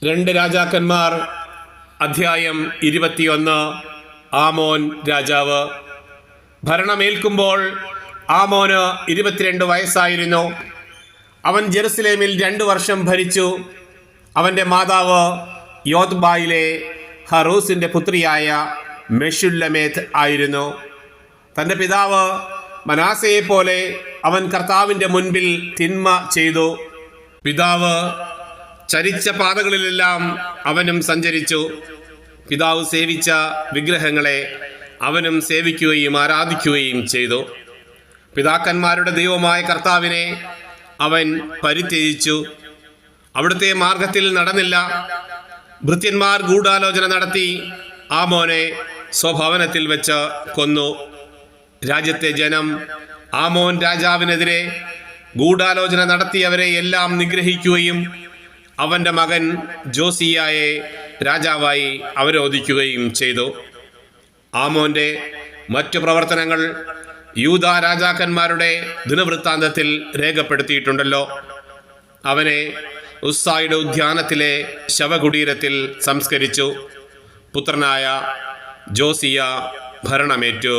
രണ്ട് രാജാക്കന്മാർ അധ്യായം 21. ആമോൻ രാജാവ്. ഭരണമേൽക്കുമ്പോൾ ആമോന് 22 വയസ്സായിരുന്നു. അവൻ ജെറുസലേമിൽ 2 വർഷം ഭരിച്ചു. അവൻ്റെ മാതാവ് യോദ്ബായിലെ ഹറൂസിൻ്റെ പുത്രിയായ മെഷുല്ലമേത്ത് ആയിരുന്നു. തൻ്റെ പിതാവ് മനാസയെപ്പോലെ അവൻ കർത്താവിൻ്റെ മുൻപിൽ തിന്മ ചെയ്തു. പിതാവ് ചരിച്ച പാതകളിലെല്ലാം അവനും സഞ്ചരിച്ചു. പിതാവ് സേവിച്ച വിഗ്രഹങ്ങളെ അവനും സേവിക്കുകയും ആരാധിക്കുകയും ചെയ്തു. പിതാക്കന്മാരുടെ ദൈവമായ കർത്താവിനെ അവൻ പരിത്യജിച്ചു. അവിടുത്തെ മാർഗത്തിൽ നടന്നില്ല. ഭൃത്യന്മാർ ഗൂഢാലോചന നടത്തി ആമോനെ സ്വഭവനത്തിൽ വെച്ച് കൊന്നു. രാജ്യത്തെ ജനം ആമോൻ രാജാവിനെതിരെ ഗൂഢാലോചന നടത്തിയവരെ എല്ലാം നിഗ്രഹിക്കുകയും അവൻ്റെ മകൻ ജോസിയായെ രാജാവായി അവരോധിക്കുകയും ചെയ്തു. ആമോൻ്റെ മറ്റു പ്രവർത്തനങ്ങൾ യൂദാ രാജാക്കന്മാരുടെ ദിനവൃത്താന്തത്തിൽ രേഖപ്പെടുത്തിയിട്ടുണ്ടല്ലോ. അവനെ ഉസ്സായുടെ ഉദ്യാനത്തിലെ ശവകുടീരത്തിൽ സംസ്കരിച്ചു. പുത്രനായ ജോസിയ ഭരണമേറ്റു.